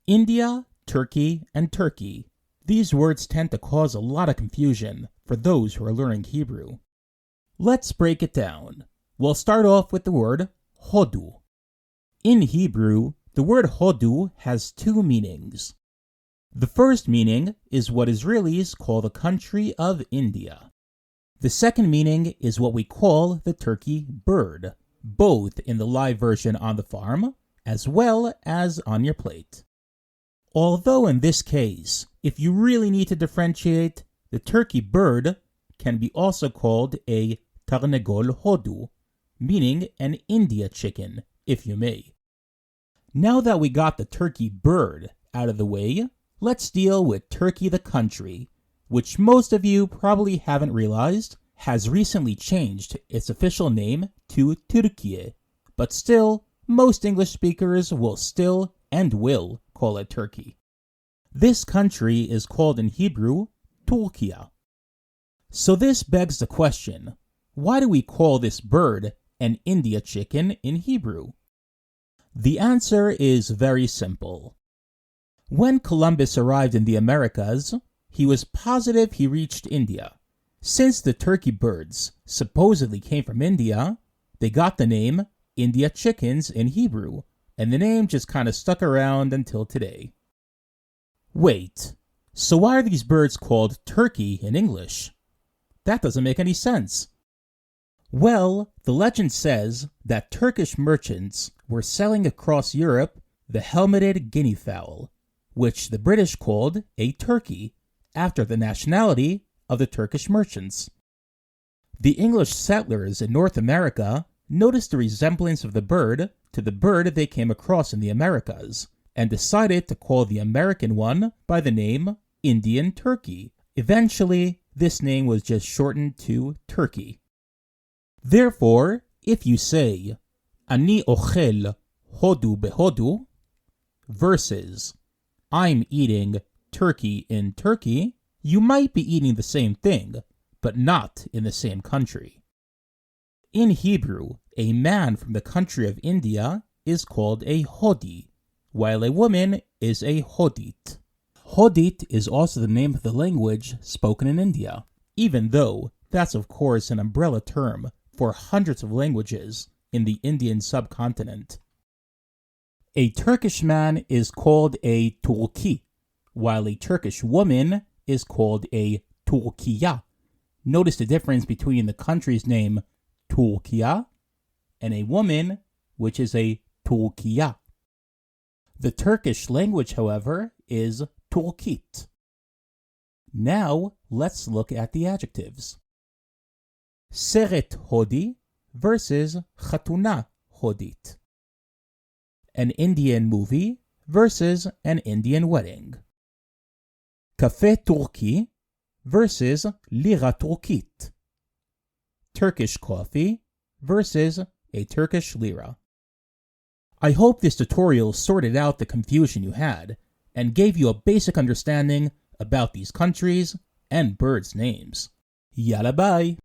India, Turkey, and Turkey. These words tend to cause a lot of confusion for those who are learning Hebrew. Let's break it down. We'll start off with the word Hodu. In Hebrew, the word Hodu has two meanings. The first meaning is what Israelis call the country of India. The second meaning is what we call the turkey bird, both in the live version on the farm as well as on your plate. Although in this case, if you really need to differentiate, the turkey bird can be also called a tarnegol Hodu, meaning an India chicken, if you may. Now that we got the turkey bird out of the way, let's deal with Turkey the country, which most of you probably haven't realized has recently changed its official name to Türkiye, but still, most English speakers will still and will call it Turkey. This country is called in Hebrew Türkiye. So this begs the question, why do we call this bird an India chicken in Hebrew? The answer is very simple. When Columbus arrived in the Americas, he was positive he reached India. Since the turkey birds supposedly came from India, they got the name India chickens in Hebrew, and the name just kind of stuck around until today. Wait, so why are these birds called turkey in English? That doesn't make any sense. Well, the legend says that Turkish merchants were selling across Europe the helmeted guinea fowl, which the British called a turkey, after the nationality of the Turkish merchants. The English settlers in North America noticed the resemblance of the bird to the bird they came across in the Americas, and decided to call the American one by the name Indian turkey. Eventually, this name was just shortened to turkey. Therefore, if you say, Ani ochel hodu behodu, versus, I'm eating turkey in Turkey, you might be eating the same thing, but not in the same country. In Hebrew, a man from the country of India is called a Hodi, while a woman is a Hodit. Hodit is also the name of the language spoken in India, even though that's of course an umbrella term for hundreds of languages in the Indian subcontinent. A Turkish man is called a Turki, while a Turkish woman is called a Turkiya. Notice the difference between the country's name Türkiye and a woman, which is a Turkiya. The Turkish language, however, is Turkit. Now, let's look at the adjectives. Seret Hodi versus Khatuna Hodit. An Indian movie versus an Indian wedding. Café Turki versus Lira Turkit. Turkish coffee versus a Turkish lira. I hope this tutorial sorted out the confusion you had and gave you a basic understanding about these countries and birds' names. Yalla bye!